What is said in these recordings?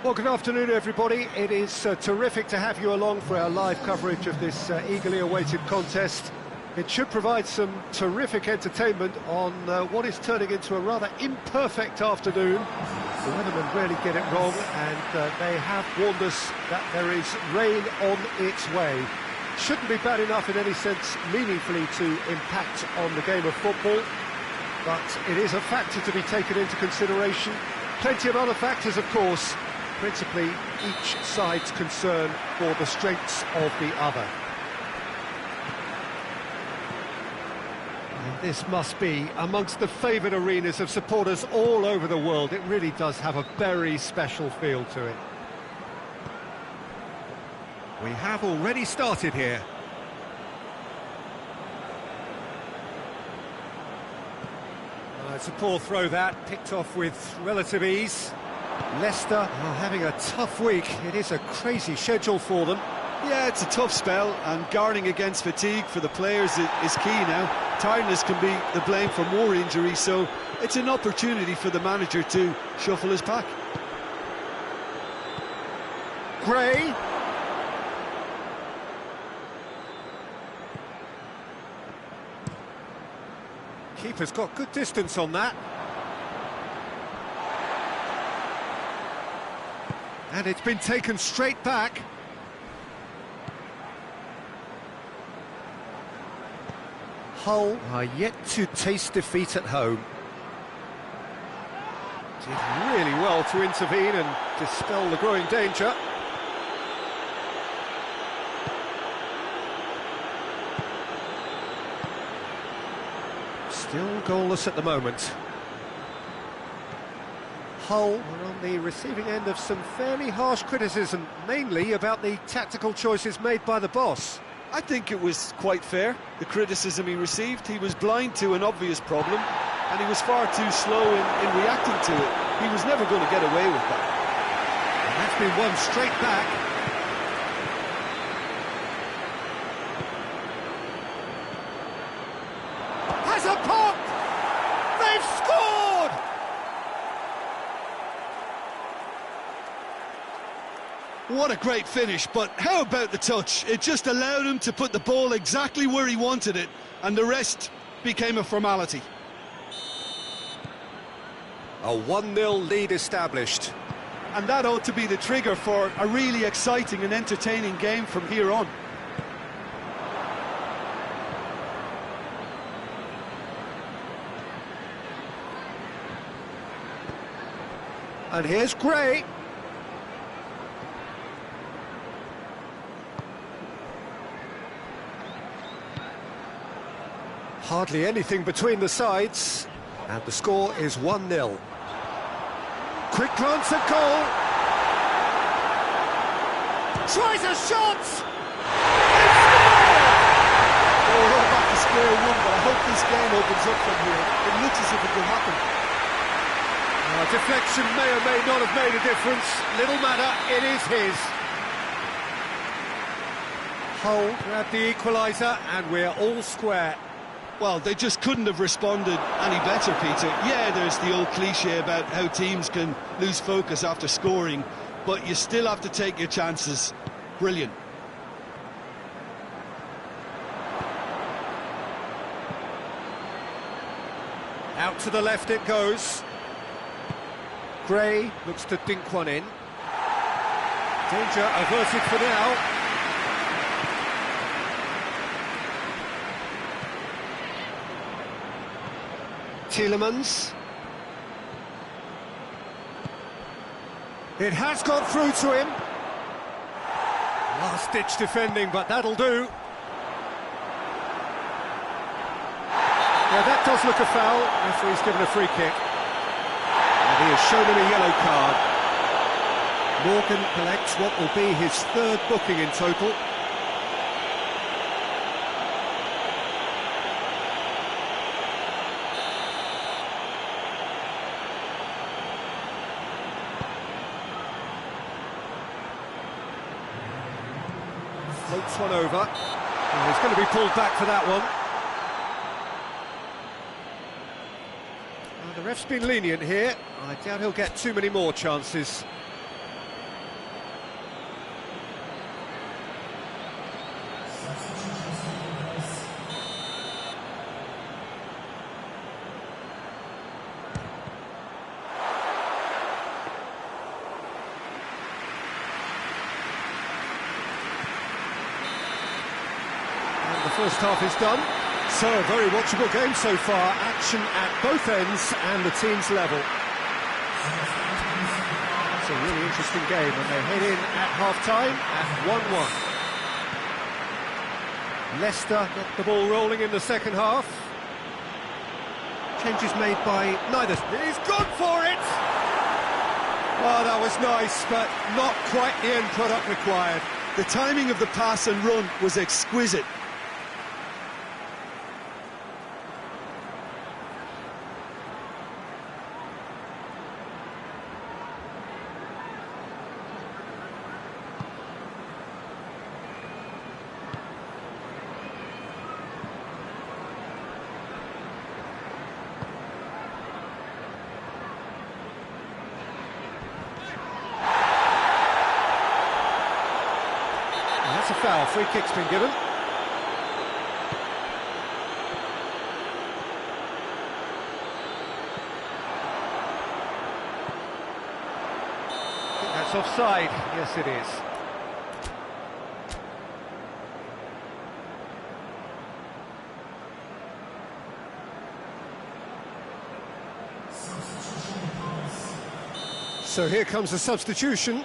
Well, good afternoon, everybody. It is terrific to have you along for our live coverage of this eagerly awaited contest. It should provide some terrific entertainment on what is turning into a rather imperfect afternoon. The weathermen really get it wrong, and they have warned us that there is rain on its way. Shouldn't be bad enough in any sense meaningfully to impact on the game of football, but it is a factor to be taken into consideration. Plenty of other factors, of course, principally each side's concern for the strengths of the other. And this must be amongst the favoured arenas of supporters all over the world. It really does have a very special feel to it. We have already started here. It's a poor throw that, picked off with relative ease. Leicester are having a tough week. It is a crazy schedule for them. Yeah, it's a tough spell, and guarding against fatigue for the players is key now. Tiredness can be the blame for more injuries, so it's an opportunity for the manager to shuffle his pack. Gray. Keeper's got good distance on that. And it's been taken straight back. Hull are yet to taste defeat at home. Did really well to intervene and dispel the growing danger. Still goalless at the moment. Hull were on the receiving end of some fairly harsh criticism, mainly about the tactical choices made by the boss. I think it was quite fair, the criticism he received. He was blind to an obvious problem, and he was far too slow in reacting to it. He was never going to get away with that. And that's been won straight back. Has a pop! They've scored! What a great finish, but how about the touch? It just allowed him to put the ball exactly where he wanted it, and the rest became a formality. A 1-0 lead established. And that ought to be the trigger for a really exciting and entertaining game from here on. And here's Gray. Hardly anything between the sides, and the score is 1-0. Quick glance at goal. Tries a shot! We're all back to square one, but I hope this game opens up from here. It looks as if it could happen. Deflection may or may not have made a difference. Little matter, it is his. Hull grabbed the equaliser, and we're all square. Well, they just couldn't have responded any better, Peter. Yeah, there's the old cliche about how teams can lose focus after scoring, but you still have to take your chances. Brilliant. Out to the left it goes. Gray looks to dink one in. Danger averted for now. Tielemans. It has gone through to him. Last-ditch defending, but that'll do. Yeah, that does look a foul. Referee's given a free kick. And he has shown him a yellow card. Morgan collects what will be his third booking in total. Floats one over. And he's going to be pulled back for that one. Well, the ref's been lenient here. I doubt he'll get too many more chances. first half is done. So, a very watchable game so far. Action at both ends and the team's level. It's a really interesting game, and they head in at half-time at 1-1. Leicester get the ball rolling in the second half. Changes made by neither. He's gone for it! Oh, that was nice, but not quite the end product required. The timing of the pass and run was exquisite. That's a foul. Free kick's been given. I think that's offside. Yes, it is. So here comes a substitution.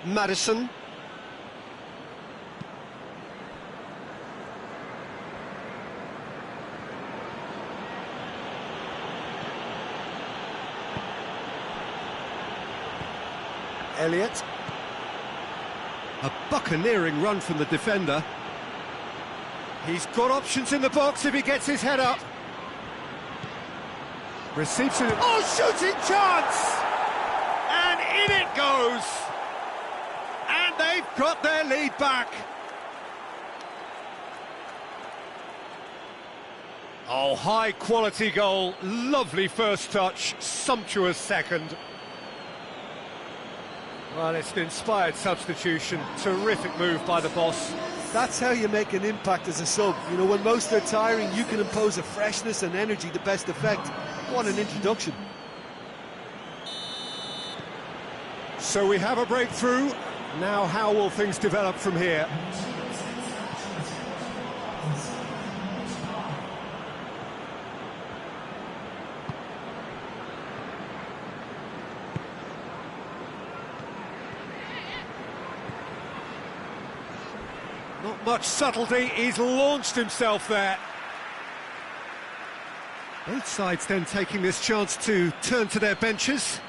Madison. Elliott. A buccaneering run from the defender. He's got options in the box if he gets his head up. Receives it. Oh, shooting chance! And in it goes! And they've got their lead back. Oh, high-quality goal. Lovely first touch. Sumptuous second. Well, it's an inspired substitution. Terrific move by the boss. That's how you make an impact as a sub. You know, when most are tiring, you can impose a freshness and energy to best effect. What an introduction. So we have a breakthrough. Now, how will things develop from here? Not much subtlety, he's launched himself there. Both sides then taking this chance to turn to their benches.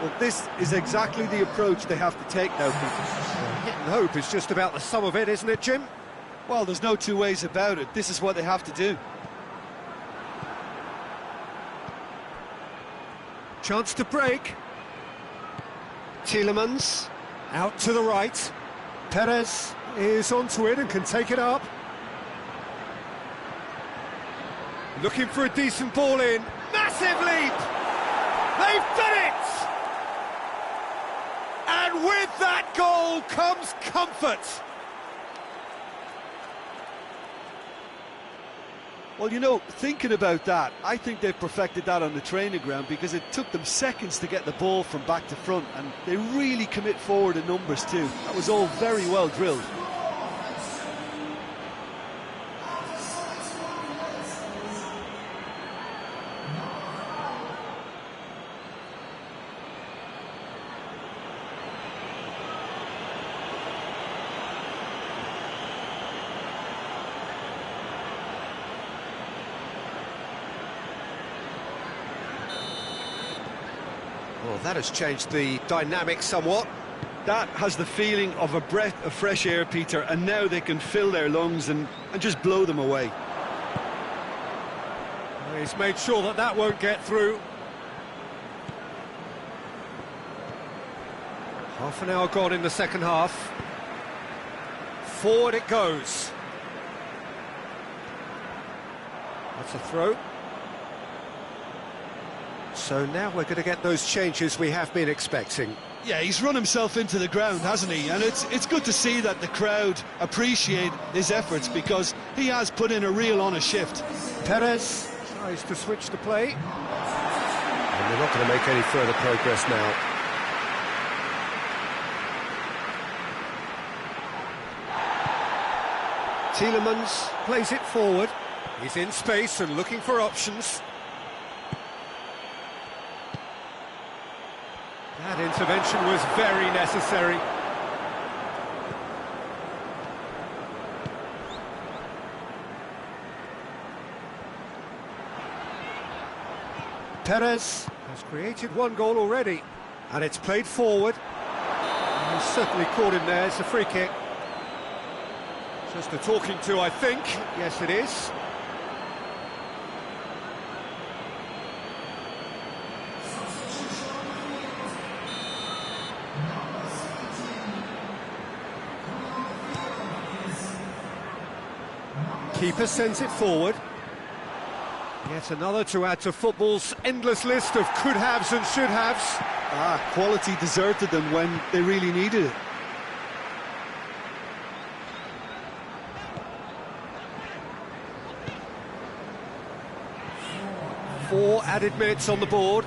Well, this is exactly the approach they have to take now, people. Hit and hope is just about the sum of it, isn't it, Jim? Well, there's no two ways about it. This is what they have to do. Chance to break. Tielemans out to the right. Perez is onto it and can take it up. Looking for a decent ball in. Massive leap! They've done it! And with that goal comes comfort. Well, you know, thinking about that, I think they've perfected that on the training ground because it took them seconds to get the ball from back to front, and they really commit forward in numbers too. That was all very well drilled. Well, that has changed the dynamic somewhat. That has the feeling of a breath of fresh air, Peter, and now they can fill their lungs and just blow them away. He's made sure that that won't get through. Half an hour gone in the second half. Forward it goes. That's a throw. So now we're going to get those changes we have been expecting. Yeah, he's run himself into the ground, hasn't he? And it's good to see that the crowd appreciate his efforts, because He has put in a real honest shift. Perez tries to switch the play. And they're not going to make any further progress now. Tielemans plays it forward. He's in space and looking for options. That intervention was very necessary. Perez has created one goal already, and it's played forward. And he's certainly caught him there. It's a free kick. Just a talking to, I think. Yes, it is. Keeper sends it forward. Yet another to add to football's endless list of could-haves and should-haves. Quality deserted them when they really needed it. Four added minutes on the board.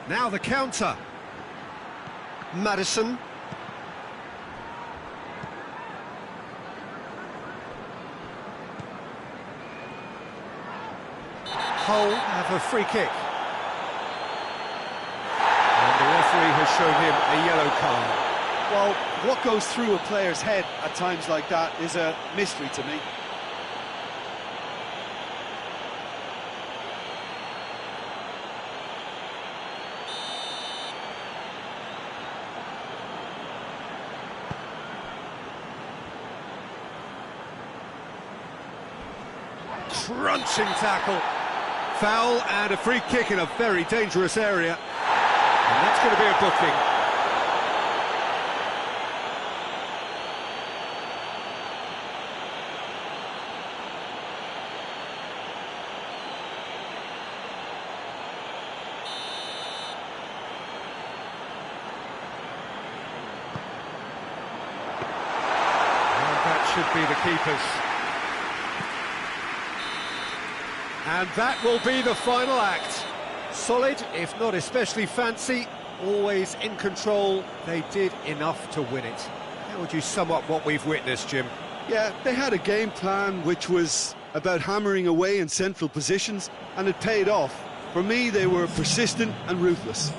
Now the counter. Madison. Hull have a free kick. And the referee has shown him a yellow card. Well, what goes through a player's head at times like that is a mystery to me. Crunching tackle. Foul and a free kick in a very dangerous area. And that's going to be a booking. And that should be the keeper's. And that will be the final act. Solid, if not especially fancy, always in control. They did enough to win it. How would you sum up what we've witnessed, Jim? Yeah, they had a game plan which was about hammering away in central positions, and it paid off. For me, they were persistent and ruthless.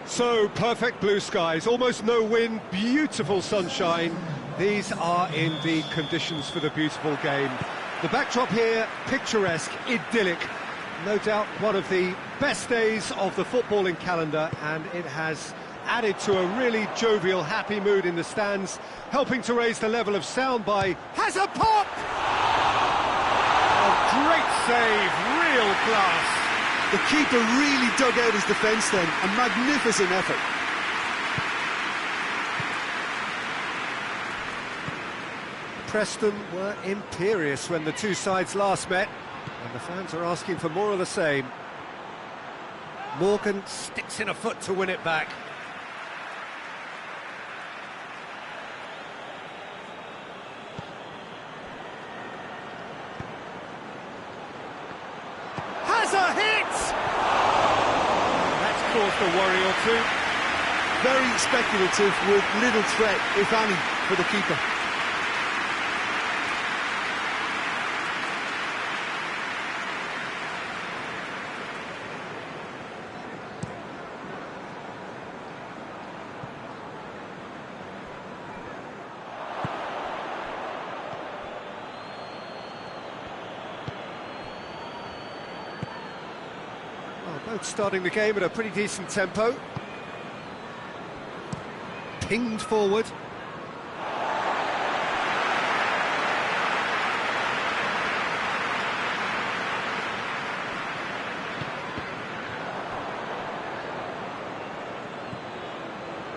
So, perfect blue skies, almost no wind, beautiful sunshine. These are indeed conditions for the beautiful game. The backdrop here, picturesque, idyllic. No doubt one of the best days of the footballing calendar, and it has added to a really jovial, happy mood in the stands, helping to raise the level of sound by... Has a pop! A great save, real class. The keeper really dug out his defence then, a magnificent effort. Preston were imperious when the two sides last met, and the fans are asking for more of the same. Morgan sticks in a foot to win it back. Has a hit! That's caused a worry or two. Very speculative with little threat, if any, for the keeper. Both starting the game at a pretty decent tempo. Pinged forward.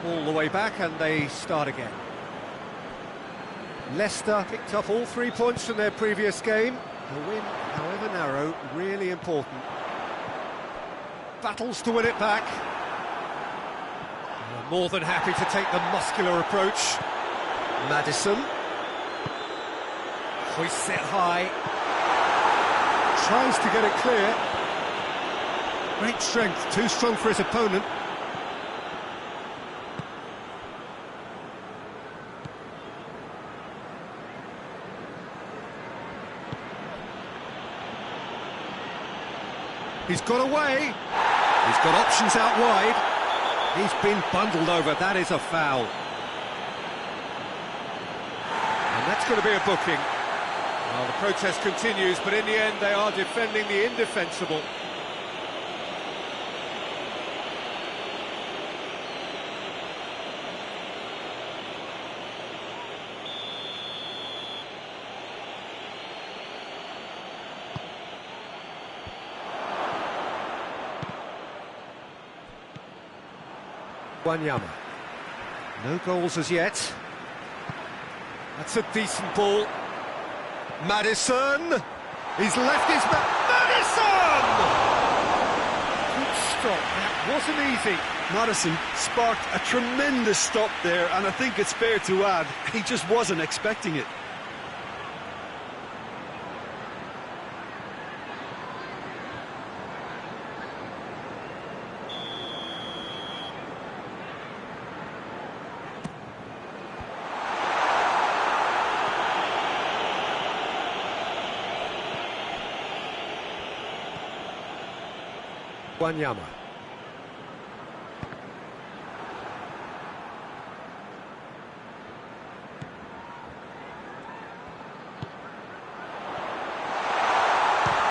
All the way back, and they start again. Leicester picked up all 3 points from their previous game. The win, however narrow, really important. Battles to win it back. They're more than happy to take the muscular approach. Maddison. Hoists it high. Tries to get it clear. Great strength, too strong for his opponent. He's got away. He's got options out wide. He's been bundled over. That is a foul. And that's going to be a booking. Well, the protest continues, but in the end they are defending the indefensible. Wanyama. No goals as yet. That's a decent ball. Maddison! He's left his back. Maddison! Good stop. That wasn't easy. Maddison sparked a tremendous stop there, and I think it's fair to add, he just wasn't expecting it. Wanyama.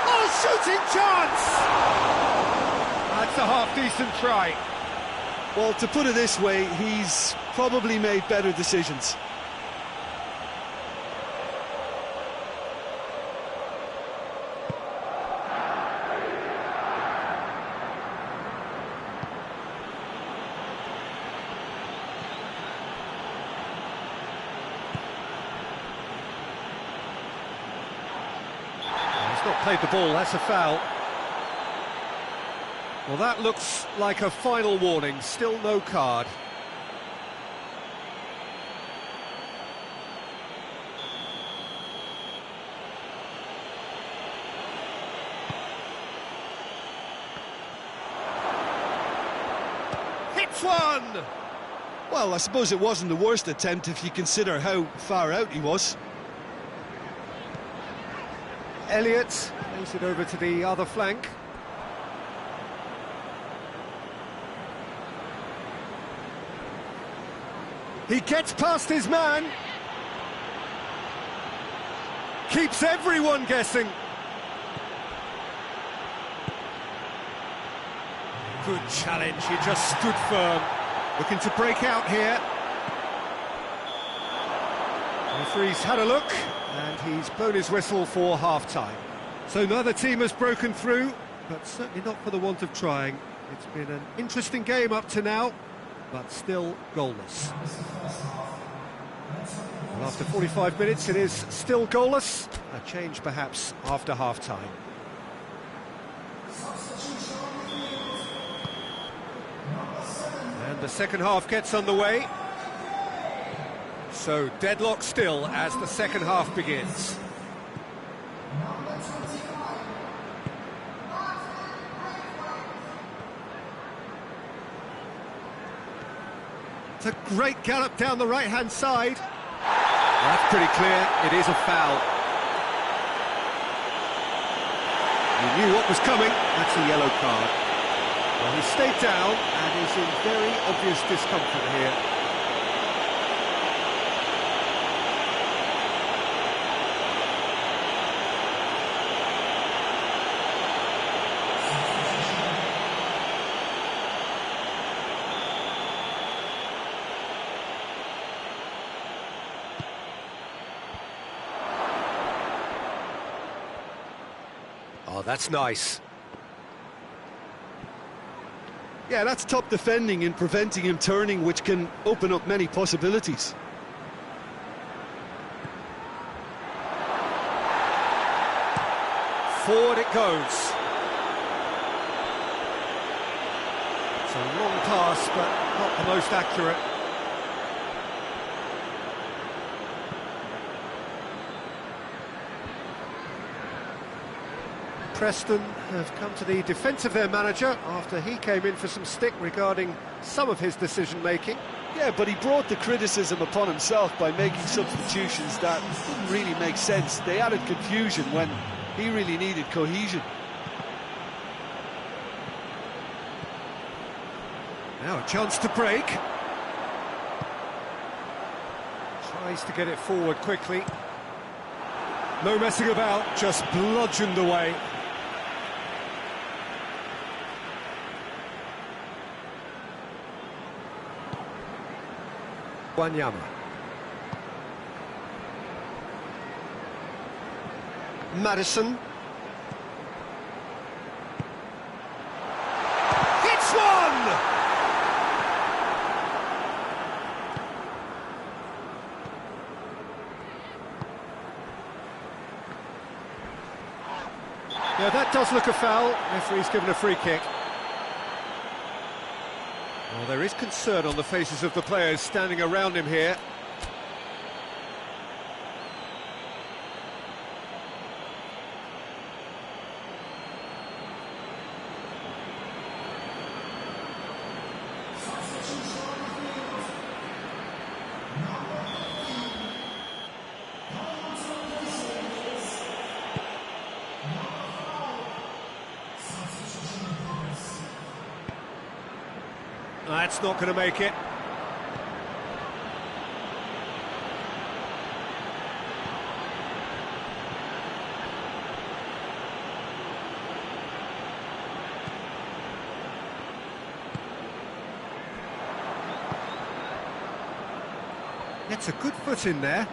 Oh, shooting chance! That's a half-decent try. Well, to put it this way, he's probably made better decisions. Not played the ball, that's a foul. Well, that looks like a final warning, still no card. It's one! Well, I suppose it wasn't the worst attempt if you consider how far out he was. Elliott plays it over to the other flank. He gets past his man. Keeps everyone guessing. Good challenge, he just stood firm. Looking to break out here. The referee's had a look, and he's blown his whistle for half-time. So neither team has broken through, but certainly not for the want of trying. It's been an interesting game up to now, but still goalless. Well, after 45 minutes, it is still goalless. A change, perhaps, after half-time. And the second half gets underway. So, deadlock still as the second half begins. It's a great gallop down the right-hand side. That's pretty clear, it is a foul. He knew what was coming, that's a yellow card. Well, he stayed down and is in very obvious discomfort here. Oh, that's nice. Yeah, that's top defending and preventing him turning, which can open up many possibilities. Forward it goes. It's a long pass, but not the most accurate. Preston have come to the defence of their manager after he came in for some stick regarding some of his decision-making. Yeah, but he brought the criticism upon himself by making substitutions that didn't really make sense. They added confusion when he really needed cohesion. Now a chance to break. Tries to get it forward quickly. No messing about, just bludgeoned away. Wanyama. Madison. It's one! Yeah, that does look a foul. Referee's given a free kick. Well, there is concern on the faces of the players standing around him here. That's not going to make it. Gets a good foot in there.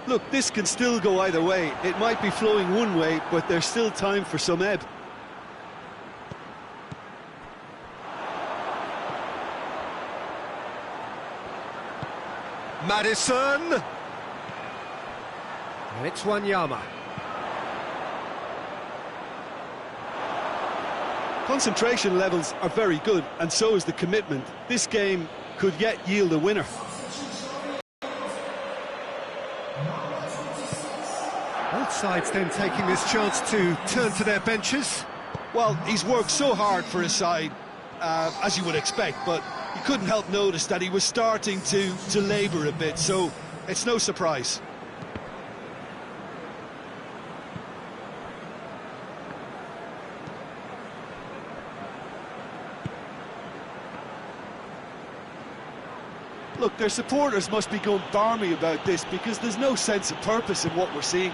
Look, this can still go either way. It might be flowing one way, but there's still time for some ebb. Madison! And it's Wanyama. Concentration levels are very good, and so is the commitment. This game could yet yield a winner. Both sides then taking this chance to turn to their benches. Well, he's worked so hard for his side. as you would expect, but you couldn't help notice that he was starting to labour a bit, so it's no surprise. Look, their supporters must be going barmy about this because there's no sense of purpose in what we're seeing.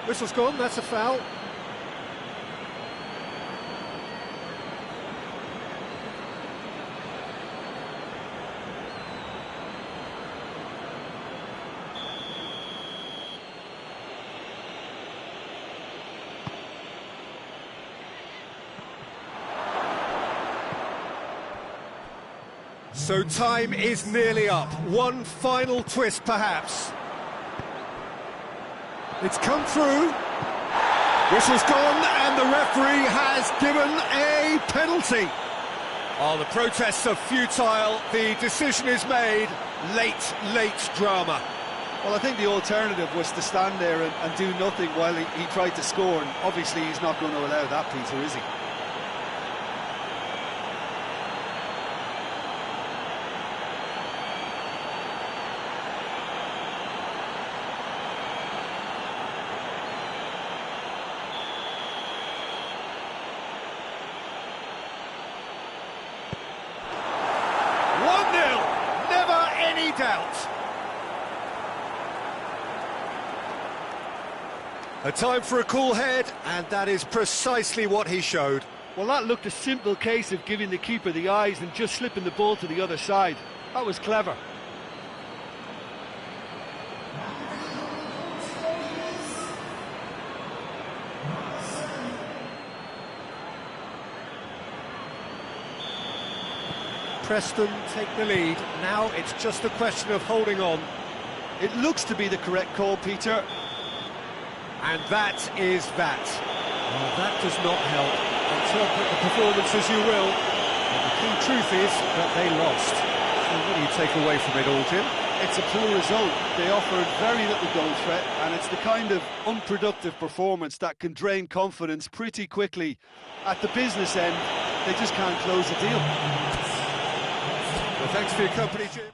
Whistle's gone, that's a foul. So time is nearly up. One final twist, perhaps. It's come through. Whistle's gone, and the referee has given a penalty. Oh, the protests are futile. The decision is made. Late drama. Well, I think the alternative was to stand there and do nothing while he tried to score, and obviously he's not going to allow that, Peter, is he? Doubt. A time for a cool head, and that is precisely what he showed. Well, that looked a simple case of giving the keeper the eyes and just slipping the ball to the other side. That was clever. Preston take the lead. Now it's just a question of holding on. It looks to be the correct call, Peter. And that is that. Well, that does not help. Interpret the performance as you will. But the key truth is that they lost. So what do you take away from it all, Jim? It's a poor result. They offered very little goal threat, and it's the kind of unproductive performance that can drain confidence pretty quickly. At the business end, they just can't close the deal. Well, thanks for your company, Jim.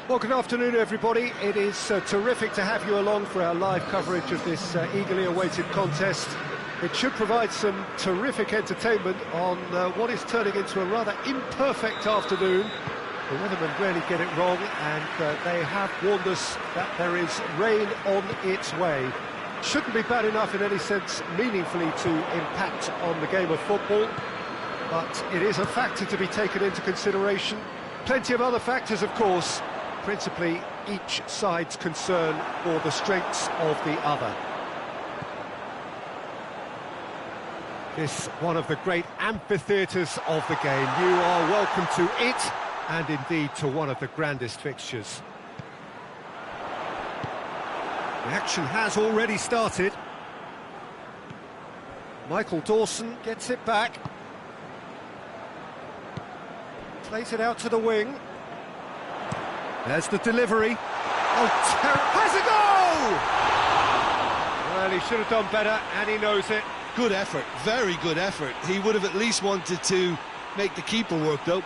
Well, good afternoon, everybody. It is terrific to have you along for our live coverage of this eagerly awaited contest. It should provide some terrific entertainment on what is turning into a rather imperfect afternoon. The weathermen rarely get it wrong, and they have warned us that there is rain on its way. Shouldn't be bad enough in any sense meaningfully to impact on the game of football, but it is a factor to be taken into consideration. Plenty of other factors, of course, principally each side's concern for the strengths of the other. This one of the great amphitheatres of the game. You are welcome to it, and indeed to one of the grandest fixtures. The action has already started. Michael Dawson gets it back. Plays it out to the wing. There's the delivery. Oh, has a goal! Well, he should have done better, and he knows it. Good effort, very good effort. He would have at least wanted to make the keeper work, though.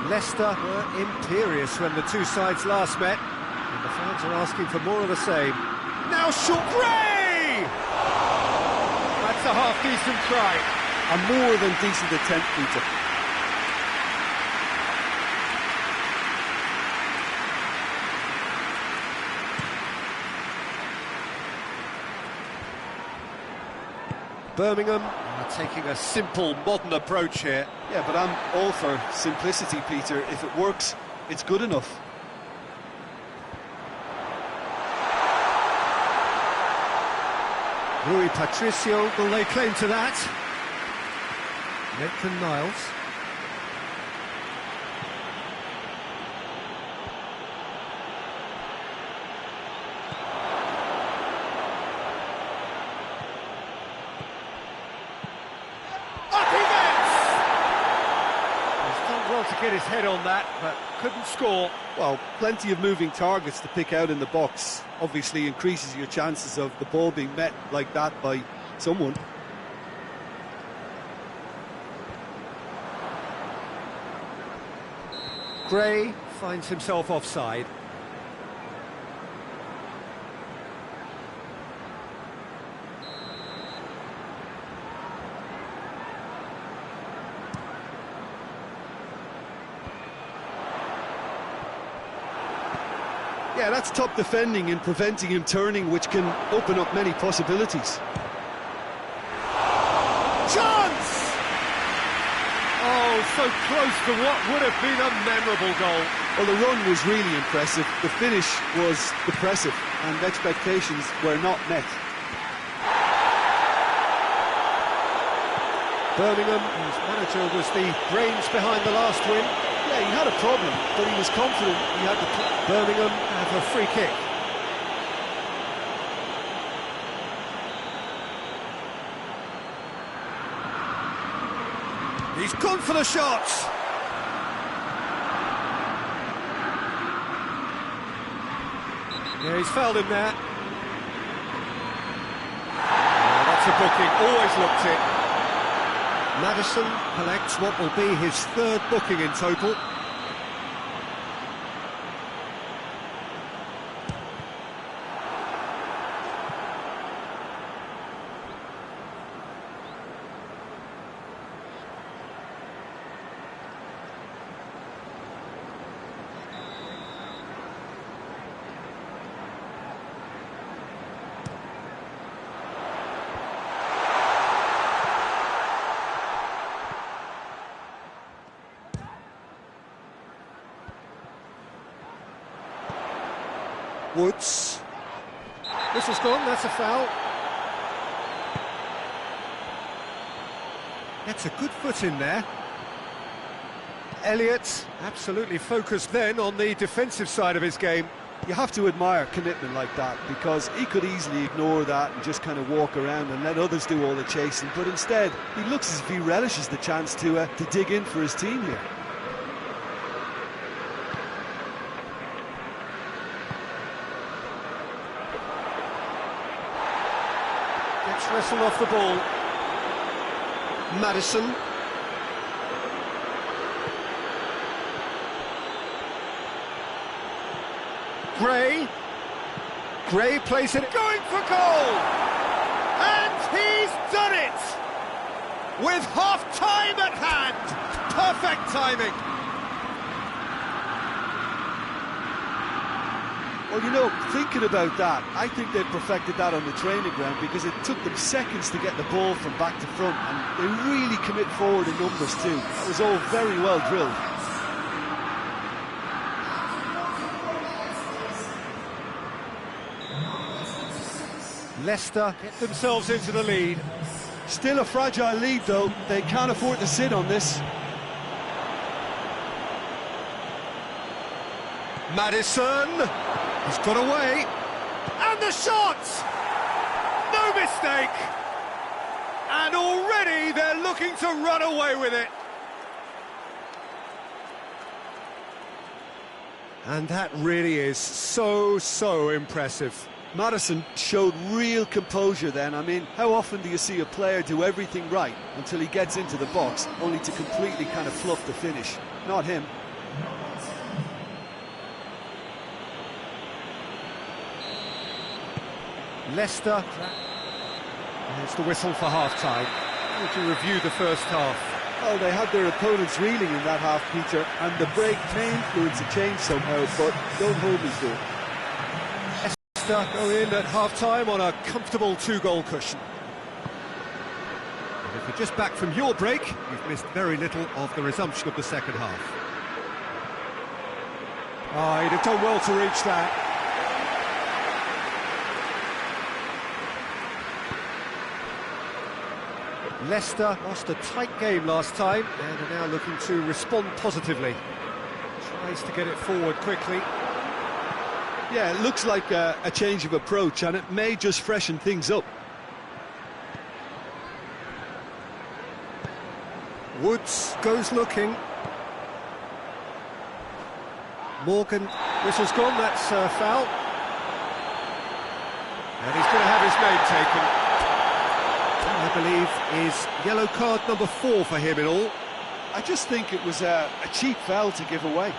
Leicester were imperious when the two sides last met, and the fans are asking for more of the same. Now shot, Gray! That's a half-decent try. A more than decent attempt, Peter. Birmingham are taking a simple, modern approach here. Yeah, but I'm all for simplicity, Peter. If it works, it's good enough. Rui Patricio will lay claim to that. Nathan Niles. Up he gets! He's done well to get his head on that, but couldn't score. Well, plenty of moving targets to pick out in the box. Obviously increases your chances of the ball being met like that by someone. Gray finds himself offside. Yeah, that's top defending and preventing him turning, which can open up many possibilities. Chance! Oh, so close to what would have been a memorable goal. Well, the run was really impressive. The finish was depressive, and expectations were not met. Birmingham, whose manager was the brains behind the last win. Yeah, he had a problem, but he was confident he had the... Birmingham have a free kick. He's gone for the shots. Yeah, he's fouled him there. Oh, that's a booking, always looked it. Maddison collects what will be his third booking in total. Woods. Whistle's gone, that's a foul. Gets a good foot in there. Elliott absolutely focused then on the defensive side of his game. You have to admire commitment like that, because he could easily ignore that and just kind of walk around and let others do all the chasing, but instead he looks as if he relishes the chance to dig in for his team here. Gets wrestled off the ball. Maddison. Gray plays it, going for goal! And he's done it! With half-time at hand! Perfect timing! Well, you know, thinking about that, I think they perfected that on the training ground, because it took them seconds to get the ball from back to front, and they really commit forward in numbers too. That was all very well drilled. Leicester get themselves into the lead. Still a fragile lead though, they can't afford to sit on this. Maddison, he's got away, and the shot! No mistake! And already they're looking to run away with it. And that really is so impressive. Maddison showed real composure then. I mean, how often do you see a player do everything right until he gets into the box, only to completely kind of fluff the finish? Not him. Leicester. There's the whistle for half-time. To review the first half. Well, they had their opponents reeling in that half, Peter, and the break may influence a change somehow, but don't hold me to it. Go in at half-time on a comfortable 2-goal cushion. And if you're just back from your break, you've missed very little of the resumption of the second half. Oh, he'd have done well to reach that. Leicester lost a tight game last time and are now looking to respond positively. Tries to get it forward quickly. Yeah, it looks like a change of approach, and it may just freshen things up. Woods goes looking. Morgan, whistle's gone, that's a foul. And he's going to have his name taken. I believe is yellow card number 4 for him in all. I just think it was a cheap foul to give away.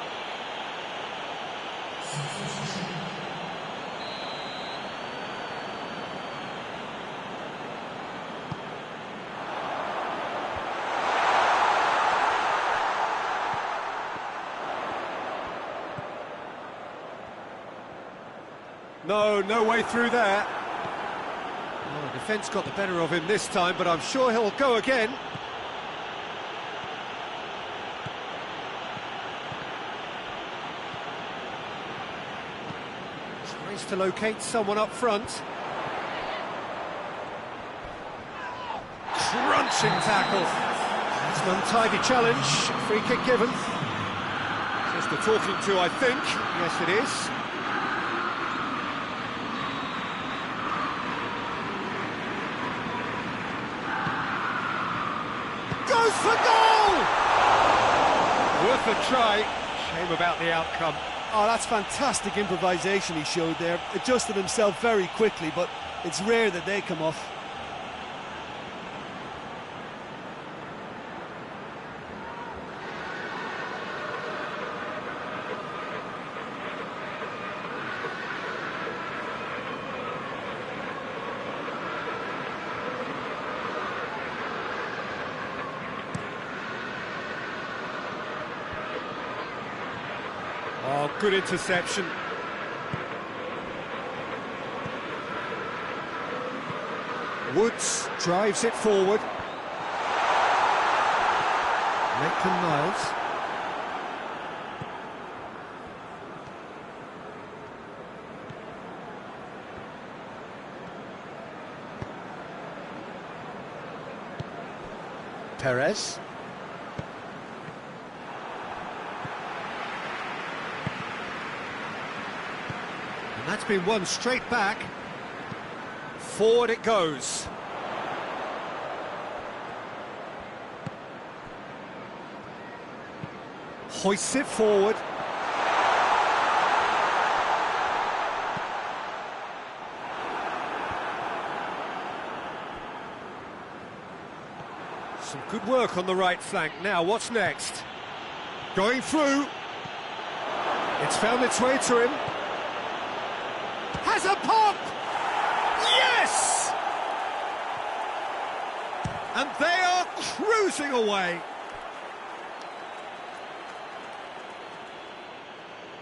No way through there. Oh, the defence got the better of him this time, but I'm sure he'll go again. Tries to locate someone up front. Crunching tackle. It's an untidy challenge. Free kick given. Just the talking to, I think. Yes, it is. Goes for goal! Worth a try. Shame about the outcome. Oh, that's fantastic improvisation he showed there. Adjusted himself very quickly, but it's rare that they come off. Oh, good interception. Woods drives it forward. Maitland-Niles. Perez. And that's been won straight back. Forward it goes. Hoists it forward. Some good work on the right flank. Now, what's next? Going through. It's found its way to him. Has a pop! Yes! And they are cruising away.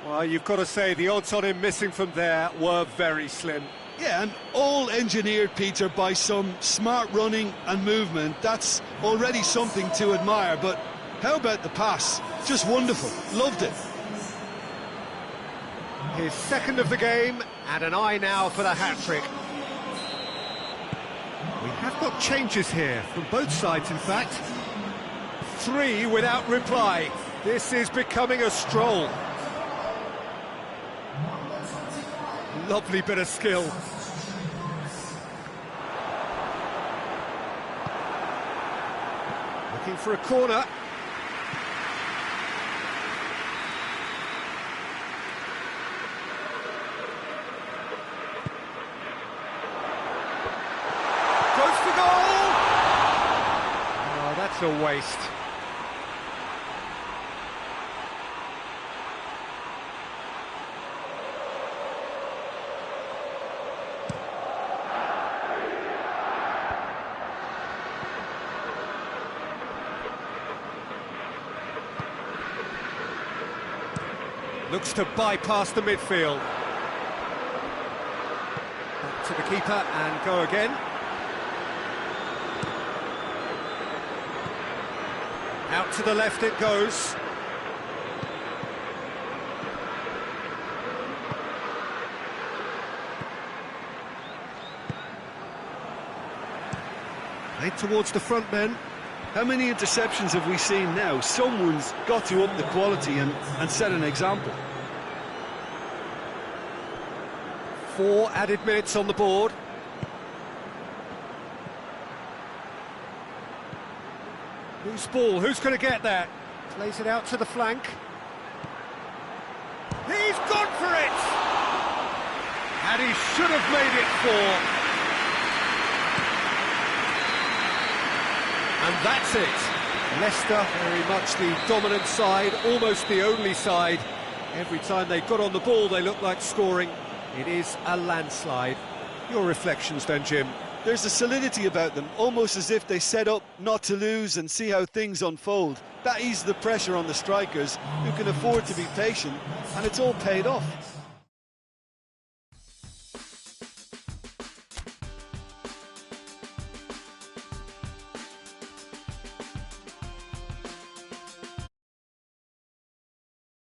Well, you've got to say the odds on him missing from there were very slim. Yeah, and all engineered, Peter, by some smart running and movement. That's already something to admire, but how about the pass? Just wonderful. Loved it. His second of the game, and an eye now for the hat-trick. We have got changes here, from both sides, in fact. 3 without reply. This is becoming a stroll. Lovely bit of skill. Looking for a corner. Goes for goal! Oh, that's a waste. Looks to bypass the midfield. Back to the keeper and go again. Out to the left it goes. Played towards the front men. How many interceptions have we seen now? Someone's got to up the quality and set an example. 4 added minutes on the board. Loose ball, who's going to get that? Plays it out to the flank. He's gone for it! And he should have made it 4. And that's it. Leicester, very much the dominant side, almost the only side. Every time they got on the ball, they looked like scoring. It is a landslide. Your reflections then, Jim? There's a solidity about them, almost as if they set up not to lose and see how things unfold. That eases the pressure on the strikers, who can afford to be patient, and it's all paid off.